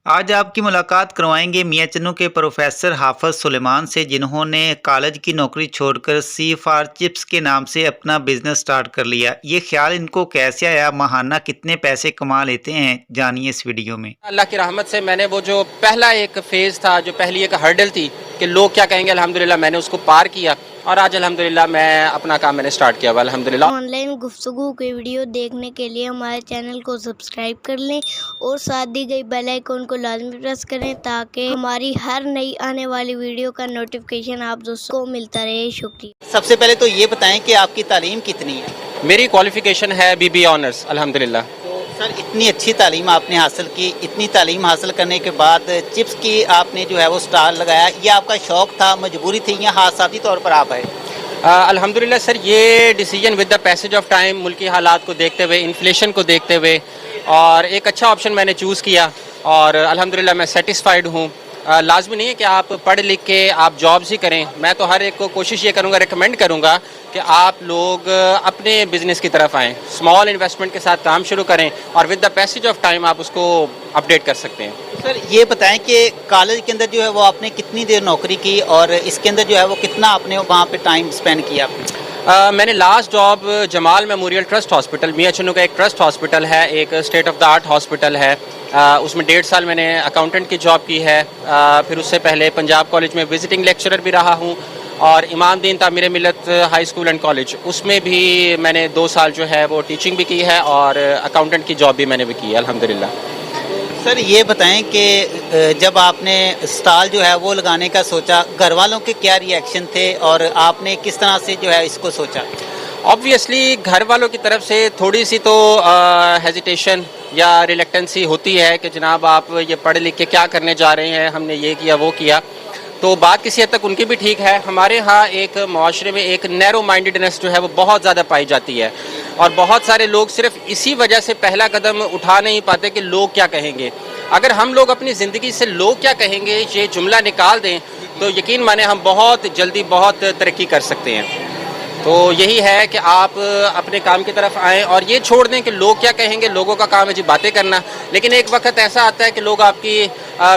आज आपकी मुलाकात करवाएंगे मियां चन्नू के प्रोफेसर हाफिज सुलेमान से, जिन्होंने कॉलेज की नौकरी छोड़कर सी फॉर चिप्स के नाम से अपना बिजनेस स्टार्ट कर लिया। ये ख्याल इनको कैसे आया, माहाना कितने पैसे कमा लेते हैं, जानिए इस वीडियो में। अल्लाह की रहमत से मैंने वो जो पहला एक फ़ेज़ था, जो पहली एक हर्डल थी कि लोग क्या कहेंगे, अल्हम्दुलिल्लाह मैंने उसको पार किया और आज अल्हम्दुलिल्लाह मैं अपना काम मैंने स्टार्ट किया हुआ अल्हम्दुलिल्लाह। ऑनलाइन गुफ्तगू के वीडियो देखने के लिए हमारे चैनल को सब्सक्राइब कर लें और साथ दी गई बेल आइकन को लाजमी प्रेस करें ताकि हमारी हर नई आने वाली वीडियो का नोटिफिकेशन आप दोस्तों को मिलता रहे। शुक्रिया। सबसे पहले तो ये बताएं कि आपकी तालीम कितनी है। मेरी क्वालिफ़िकेशन है बीबी ऑनर्स अल्हम्दुलिल्लाह। तो सर, इतनी अच्छी तालीम आपने हासिल की, इतनी तालीम हासिल करने के बाद चिप्स की आपने जो है वो स्टॉल लगाया, ये आपका शौक़ था, मजबूरी थी या हादसाती तौर पर आप आए? अल्हम्दुलिल्लाह सर, ये decision with the passage of time, मुल्की हालात को देखते हुए, इन्फ्लेशन को देखते हुए और एक अच्छा ऑप्शन मैंने चूज़ किया और अल्हम्दुलिल्लाह मैं सेटिस्फाइड हूँ। लाजमी नहीं है कि आप पढ़ लिख के आप जॉब्स ही करें। मैं तो हर एक को कोशिश ये करूँगा, रिकमेंड करूँगा कि आप लोग अपने बिज़नेस की तरफ आएँ, स्मॉल इन्वेस्टमेंट के साथ काम शुरू करें और with the passage of time आप उसको अपडेट कर सकते हैं। सर, ये बताएं कि कॉलेज के अंदर जो है वो आपने कितनी देर नौकरी की और इसके अंदर जो है वो कितना आपने वहाँ पे टाइम स्पेंड किया? मैंने last job Jamal memorial trust hospital, Mian Channu का एक ट्रस्ट हॉस्पिटल है, एक state of the art hospital है, उसमें 1.5 साल मैंने अकाउंटेंट की जॉब की है। फिर उससे पहले पंजाब कॉलेज में विजिटिंग लेक्चरर भी रहा हूँ और इमाम दीन तामीर मिलत हाई स्कूल एंड कॉलेज, उसमें भी मैंने 2 साल जो है वो टीचिंग भी की है और अकाउंटेंट की जॉब भी मैंने भी की है अल्हम्दुलिल्लाह। सर, ये बताएं कि जब आपने स्टॉल जो है वो लगाने का सोचा, घर वालों के क्या रिएक्शन थे और आपने किस तरह से जो है इसको सोचा? ऑब्वियसली घर वालों की तरफ से थोड़ी सी तो हेजिटेशन या रिलेक्टेंसी होती है कि जनाब आप ये पढ़ लिख के क्या करने जा रहे हैं, हमने ये किया वो किया। तो बात किसी हद तक उनकी भी ठीक है। हमारे यहाँ एक माशरे में एक नैरो माइंडेडनेस जो है वो बहुत ज़्यादा पाई जाती है और बहुत सारे लोग सिर्फ इसी वजह से पहला कदम उठा नहीं पाते कि लोग क्या कहेंगे। अगर हम लोग अपनी ज़िंदगी से लोग क्या कहेंगे ये जुमला निकाल दें तो यकीन माने हम बहुत जल्दी बहुत तरक्की कर सकते हैं। तो यही है कि आप अपने काम की तरफ आएँ और ये छोड़ दें कि लोग क्या कहेंगे। लोगों का काम है जी बातें करना, लेकिन एक वक्त ऐसा आता है कि लोग आपकी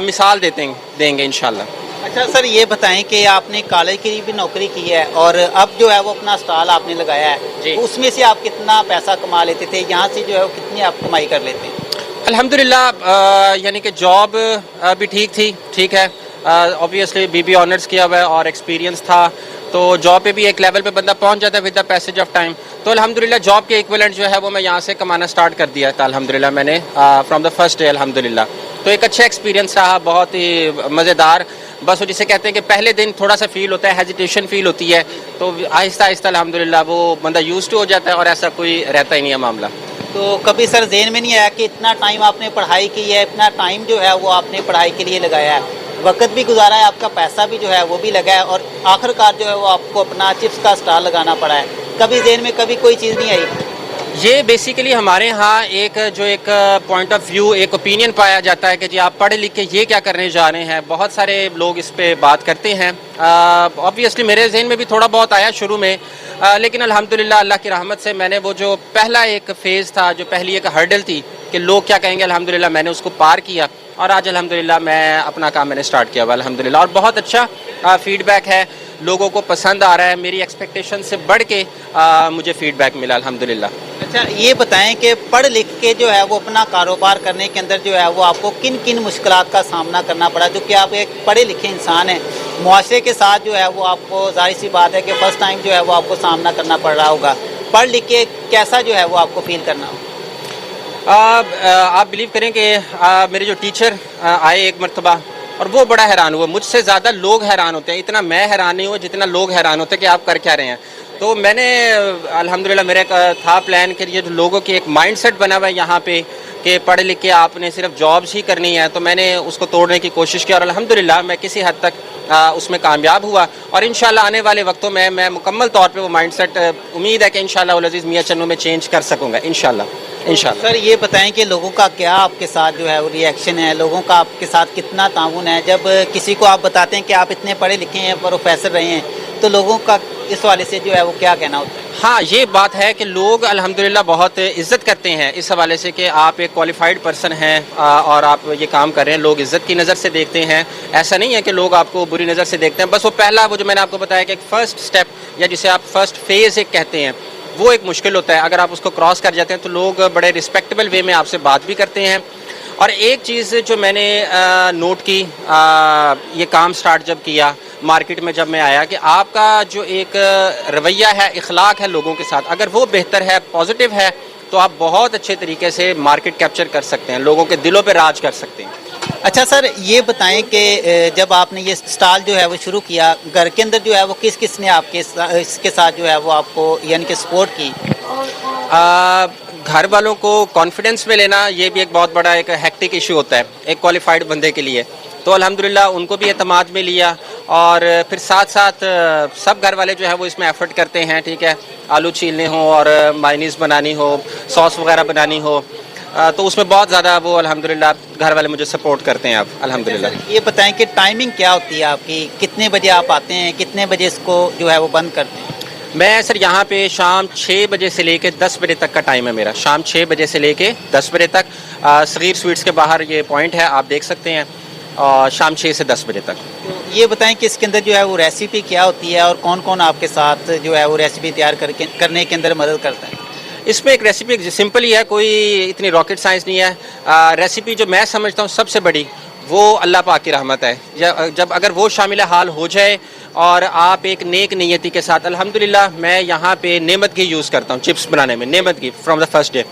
मिसाल देंगे इंशाल्लाह। अच्छा सर, ये बताएं कि आपने कॉलेज की भी नौकरी की है और अब जो है वो अपना स्टॉल आपने लगाया है, तो उसमें से आप कितना पैसा कमा लेते थे, यहाँ से जो है वो कितनी आप कमाई कर लेते हैं? अल्हम्दुलिल्लाह, यानी कि जॉब भी ठीक है। ऑब्वियसली बीबी ऑनर्स किया हुआ है और एक्सपीरियंस था, तो जॉब पे भी एक लेवल पे बंदा पहुंच जाता है with the passage of time. तो अल्हम्दुलिल्लाह जॉब के इक्विवेलेंट जो है वो मैं यहाँ से कमाना स्टार्ट कर दिया था अल्हम्दुलिल्लाह मैंने, फ्रॉम द फर्स्ट डे अल्हम्दुलिल्लाह। तो एक अच्छा एक्सपीरियंस रहा, बहुत ही मज़ेदार। बस वो जिसे कहते हैं कि पहले दिन थोड़ा सा फील होता है, हेजिटेशन फील होती है, तो आहिस्ता आहिस्ता अल्हम्दुलिल्लाह वो बंदा यूज्ड टू हो जाता है और ऐसा कोई रहता ही नहीं है मामला। तो कभी सर ज़हन में नहीं आया कि इतना टाइम आपने पढ़ाई की है, इतना टाइम जो है वो आपने पढ़ाई के लिए लगाया है, वक्त भी गुजारा है, आपका पैसा भी जो है वो भी लगा है और आखिरकार जो है वो आपको अपना चिप्स का स्टॉल लगाना पड़ा है, कभी ज़हन में कभी कोई चीज़ नहीं आई? ये बेसिकली हमारे यहाँ एक पॉइंट ऑफ व्यू, एक ओपिनियन पाया जाता है कि जी आप पढ़े लिख के ये क्या करने जा रहे हैं। बहुत सारे लोग इस पे बात करते हैं। ऑब्वियसली मेरे जहन में भी थोड़ा बहुत आया शुरू में, लेकिन अल्हम्दुलिल्लाह अल्लाह की रहमत से मैंने वो जो पहला एक फ़ेज़ था, जो पहली एक हर्डल थी कि लोग क्या कहेंगे, अल्हम्दुलिल्लाह मैंने उसको पार किया और आज अल्हम्दुलिल्लाह मैं अपना काम मैंने स्टार्ट किया हुआ अल्हम्दुलिल्लाह और बहुत अच्छा फ़ीडबैक है, लोगों को पसंद आ रहा है। मेरी एक्सपेक्टेशन से बढ़ के मुझे फ़ीडबैक मिला अल्हम्दुलिल्लाह। अच्छा, ये बताएं कि पढ़ लिख के जो है वो अपना कारोबार करने के अंदर जो है वो आपको किन किन मुश्किलात का सामना करना पड़ा, जो कि आप एक पढ़े लिखे इंसान हैं, मुआशरे के साथ जो है वो आपको जाहिर सी बात है कि फ़र्स्ट टाइम जो है वो आपको सामना करना पड़ रहा होगा, पढ़ लिख के कैसा जो है वो आपको फील करना होगा? आप बिलीव करें कि मेरे जो टीचर आए एक मरतबा और वो बड़ा हैरान हुआ। मुझसे ज़्यादा लोग हैरान होते हैं, इतना मैं हैरान नहीं हुआ जितना लोग हैरान होते हैं कि आप कर क्या रहे हैं। तो मैंने अल्हम्दुलिल्लाह मेरा था प्लान कि ये जो लोगों की एक माइंडसेट बना हुआ है यहाँ पे कि पढ़ लिख के आपने सिर्फ जॉब्स ही करनी है, तो मैंने उसको तोड़ने की कोशिश की और अल्हम्दुलिल्लाह मैं किसी हद तक उसमें कामयाब हुआ और इंशाल्लाह आने वाले वक्तों में मैं मुकम्मल तौर पे वो माइंडसेट उम्मीद है कि इंशाल्लाह उल अज़ीज़ मियां चन्नू में चेंज कर सकूँगा इंशाल्लाह। सर, ये बताएं कि लोगों का क्या आपके साथ जो है वो रिएक्शन है, लोगों का आपके साथ कितना ताउन है? जब किसी को आप बताते हैं कि आप इतने पढ़े लिखे हैं, प्रोफेसर रहे हैं, तो लोगों का इस वाले से जो है वो क्या कहना होता है? हाँ, ये बात है कि लोग अल्हम्दुलिल्लाह बहुत इज़्ज़त करते हैं इस हवाले से कि आप एक क्वालिफ़ाइड पर्सन हैं और आप ये काम कर रहे हैं। लोग इज़्ज़त की नज़र से देखते हैं। ऐसा नहीं है कि लोग आपको बुरी नज़र से देखते हैं। बस वो पहला वो जो मैंने आपको बताया कि एक फ़र्स्ट स्टेप या जिसे आप फ़र्स्ट फ़ेज़ एक कहते हैं, वो एक मुश्किल होता है। अगर आप उसको क्रॉस कर जाते हैं तो लोग बड़े रिस्पेक्टेबल वे में आपसे बात भी करते हैं। और एक चीज़ जो मैंने नोट की ये काम स्टार्ट जब किया, मार्केट में जब मैं आया, कि आपका जो एक रवैया है, इखलाक है लोगों के साथ, अगर वो बेहतर है, पॉजिटिव है, तो आप बहुत अच्छे तरीके से मार्केट कैप्चर कर सकते हैं, लोगों के दिलों पे राज कर सकते हैं। अच्छा सर, ये बताएं कि जब आपने ये स्टॉल जो है वो शुरू किया, घर के अंदर जो है वो किस किस ने इसके साथ जो है वो आपको यानी कि सपोर्ट की? घर वालों को कॉन्फिडेंस में लेना, ये भी एक बहुत बड़ा एक हेक्टिक इशू होता है एक क्वालिफाइड बंदे के लिए। तो अल्हम्दुलिल्लाह उनको भी एतमाद में लिया और फिर साथ साथ सब घर वाले जो है वो इसमें एफर्ट करते हैं, ठीक है। आलू छीलने हो और मायनीज़ बनानी हो, सॉस वगैरह बनानी हो, तो उसमें बहुत ज़्यादा वो अल्हम्दुलिल्लाह घर वाले मुझे सपोर्ट करते हैं अब अल्हम्दुलिल्लाह। ये बताएं कि टाइमिंग क्या होती है आपकी, कितने बजे आप आते हैं, कितने बजे इसको जो है वो बंद करते हैं? मैं सर यहाँ पे शाम 6 बजे से लेके 10 बजे तक का टाइम है मेरा। शाम 6 बजे से लेके 10 बजे तक सगीर स्वीट्स के बाहर ये पॉइंट है, आप देख सकते हैं। और शाम 6 से 10 बजे तक। तो ये बताएं कि इसके अंदर जो है वो रेसिपी क्या होती है और कौन कौन आपके साथ जो है वो रेसिपी तैयार करने के अंदर मदद करता है? इसमें एक रेसिपी सिंपल ही है, कोई इतनी रॉकेट साइंस नहीं है। रेसिपी जो मैं समझता हूँ सबसे बड़ी, वो अल्लाह पाक की रहमत है। जब अगर वो शामिल हाल हो जाए और आप एक नेक नीयती के साथ, अल्हम्दुलिल्लाह मैं यहाँ पे नेमत घी यूज़ करता हूँ चिप्स बनाने में, नेमत घी फ्रॉम द फर्स्ट डे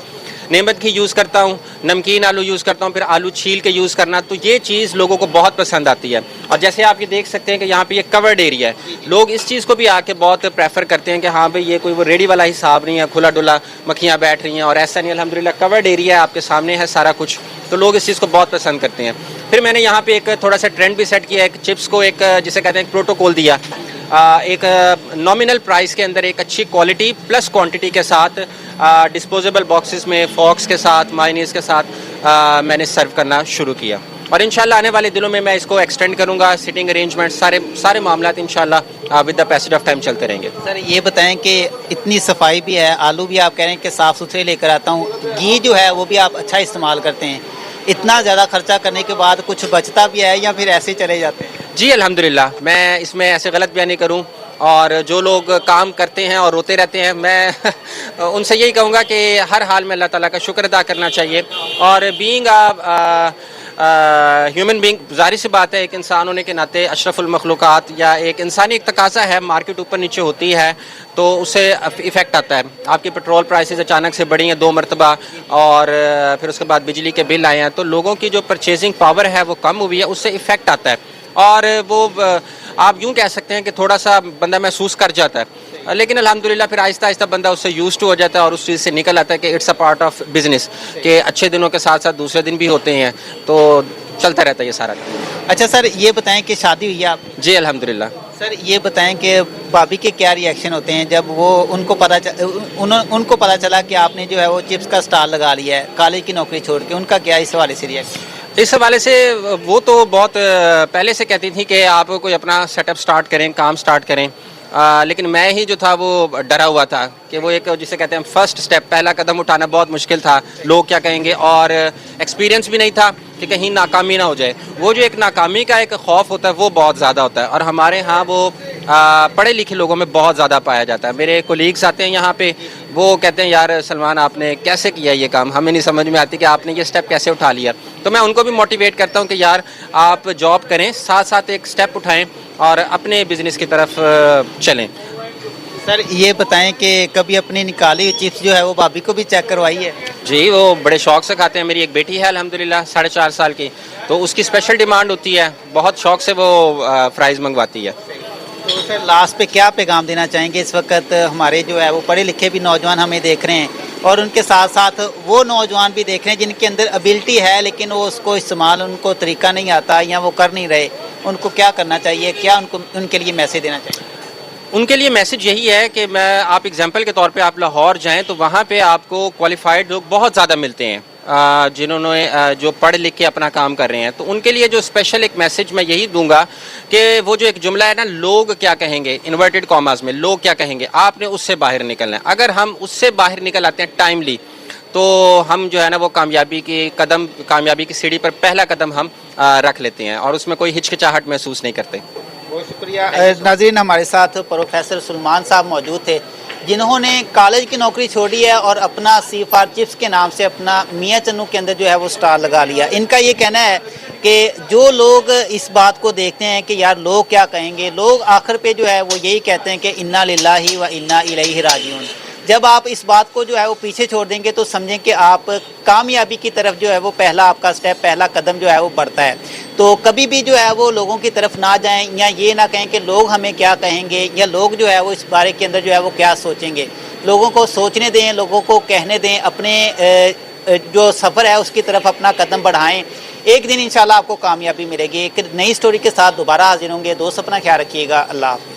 नेमत घी यूज़ करता हूँ, नमकीन आलू यूज़ करता हूँ, फिर आलू छील के यूज़ करना, तो ये चीज़ लोगों को बहुत पसंद आती है। और जैसे आप ये देख सकते हैं कि यहाँ पे ये कवर्ड एरिया है, लोग इस चीज़ को भी आके बहुत प्रेफर करते हैं कि हाँ भाई ये कोई वो रेडी वाला हिसाब नहीं है, खुला डुला मक्खियाँ बैठ रही हैं, और ऐसा नहीं, अल्हम्दुलिल्लाह कवर्ड एरिया है, आपके सामने है सारा कुछ, तो लोग इस चीज़ को बहुत पसंद करते हैं। फिर मैंने यहाँ पे एक थोड़ा सा ट्रेंड भी सेट किया, एक चिप्स को एक जिसे कहते हैं प्रोटोकॉल दिया, एक नॉमिनल प्राइस के अंदर एक अच्छी क्वालिटी प्लस क्वांटिटी के साथ डिस्पोजेबल बॉक्सेस में फॉक्स के साथ, मायनीज़ के साथ मैंने सर्व करना शुरू किया। और इंशाल्लाह आने वाले दिनों में मैं इसको एक्सटेंड करूँगा, सिटिंग अरेंजमेंट सारे मामलात इंशाल्लाह with the passage of time चलते रहेंगे। सर ये बताएं कि इतनी सफाई भी है, आलू भी आप कह रहे हैं कि साफ़ सुथरे लेकर आता हूँ, घी जो है वो भी आप अच्छा इस्तेमाल करते हैं, इतना ज़्यादा खर्चा करने के बाद कुछ बचता भी है या फिर ऐसे ही चले जाते हैं? जी अल्हम्दुलिल्लाह, मैं इसमें ऐसे गलत बयानी करूं, और जो लोग काम करते हैं और रोते रहते हैं, मैं उनसे यही कहूँगा कि हर हाल में अल्लाह ताला का शुक्र अदा करना चाहिए। और बीइंग ह्यूमन बीइंग, ज़ाहिर सी बात है एक इंसान होने के नाते अशरफुल मखलूक़ात या एक इंसानी एक तकाज़ा है, मार्केट ऊपर नीचे होती है तो उससे इफ़ेक्ट आता है। आपकी पेट्रोल प्राइसेस अचानक से बढ़ी हैं 2 मरतबा, और फिर उसके बाद बिजली के बिल आए हैं, तो लोगों की जो परचेजिंग पावर है वो कम हुई है, उससे इफ़ेक्ट आता है। और वो आप यूँ कह सकते हैं कि थोड़ा सा बंदा महसूस कर जाता है, लेकिन अल्हम्दुलिल्लाह फिर आहिस्ता आहिस्ता बंदा उससे यूज़ टू हो जाता है और उस चीज़ से निकल आता है कि it's a part of business, कि अच्छे दिनों के साथ साथ दूसरे दिन भी होते हैं, तो चलता रहता है ये सारा। अच्छा सर ये बताएं कि शादी हुई है आप? जी अल्हम्दुलिल्लाह। सर ये बताएं कि भाभी के क्या रिएक्शन होते हैं जब वो उनको पता चला कि आपने जो है वो चिप्स का स्टॉल लगा लिया है कॉलेज की नौकरी छोड़ के, उनका क्या इस हवाले से रिएक्शन? इस हवाले से वो तो बहुत पहले से कहती थी कि आप कोई अपना सेटअप स्टार्ट करें, काम स्टार्ट करें, लेकिन मैं ही जो था वो डरा हुआ था कि वो एक जिसे कहते हैं फर्स्ट स्टेप, पहला कदम उठाना बहुत मुश्किल था, लोग क्या कहेंगे, और एक्सपीरियंस भी नहीं था कि कहीं नाकामी ना हो जाए। वो जो एक नाकामी का एक खौफ होता है वो बहुत ज़्यादा होता है, और हमारे यहाँ वो पढ़े लिखे लोगों में बहुत ज़्यादा पाया जाता है। मेरे कोलीग्स आते हैं यहाँ पे, वो कहते हैं यार सलमान आपने कैसे किया ये काम, हमें नहीं समझ में आती कि आपने ये स्टेप कैसे उठा लिया। तो मैं उनको भी मोटिवेट करता हूँ कि यार आप जॉब करें, साथ साथ एक स्टेप उठाएं और अपने बिज़नेस की तरफ चलें। सर ये बताएं कि कभी अपनी निकाली हुई चिप्स जो है वो भाभी को भी चेक करवाई है? जी वो बड़े शौक़ से खाते हैं। मेरी एक बेटी है अल्हम्दुलिल्लाह 4.5 साल की, तो उसकी स्पेशल डिमांड होती है, बहुत शौक़ से वो फ्राइज़ मंगवाती है। तो सर लास्ट पे क्या पैगाम देना चाहेंगे? इस वक्त हमारे जो है वो पढ़े लिखे भी नौजवान हमें देख रहे हैं, और उनके साथ साथ वो नौजवान भी देख रहे हैं जिनके अंदर एबिलिटी है लेकिन वो उसको इस्तेमाल, उनको तरीका नहीं आता या वो कर नहीं रहे, उनको क्या करना चाहिए, क्या उनके लिए मैसेज देना चाहिए? उनके लिए मैसेज यही है कि आप एग्जांपल के तौर पे आप लाहौर जाएं तो वहाँ पे आपको क्वालिफाइड लोग बहुत ज़्यादा मिलते हैं, जिन्होंने जो पढ़ लिख के अपना काम कर रहे हैं, तो उनके लिए जो स्पेशल एक मैसेज मैं यही दूंगा कि वो जो एक जुमला है ना, लोग क्या कहेंगे, इन्वर्टेड कॉमास में लोग क्या कहेंगे, आपने उससे बाहर निकलना है। अगर हम उससे बाहर निकल आते हैं टाइमली, तो हम जो है ना वो कामयाबी की सीढ़ी पर पहला कदम हम रख लेते हैं और उसमें कोई हिचकिचाहट महसूस नहीं करते। बहुत शुक्रिया। नाज़रीन, हमारे साथ प्रोफेसर सुलेमान साहब मौजूद थे जिन्होंने कॉलेज की नौकरी छोड़ी है और अपना सीफार चिप्स के नाम से अपना मियाँ चन्नू के अंदर जो है वो स्टॉल लगा लिया। इनका ये कहना है कि जो लोग इस बात को देखते हैं कि यार लोग क्या कहेंगे, लोग आखिर पे जो है वो यही कहते हैं कि इन्ना लिल्लाही व इन्ना इलैहि राजिऊन। जब आप इस बात को जो है वो पीछे छोड़ देंगे तो समझें कि आप कामयाबी की तरफ जो है वो पहला आपका स्टेप, पहला कदम जो है वो बढ़ता है। तो कभी भी जो है वो लोगों की तरफ ना जाएं या ये ना कहें कि लोग हमें क्या कहेंगे या लोग जो है वो इस बारे के अंदर जो है वो क्या सोचेंगे। लोगों को सोचने दें, लोगों को कहने दें, अपने जो सफ़र है उसकी तरफ अपना कदम बढ़ाएं। एक दिन इंशाल्लाह आपको कामयाबी मिलेगी। एक नई स्टोरी के साथ दोबारा हाजिर होंगे। दोस्त अपना ख्याल रखिएगा। अल्लाह हाफ़िज़।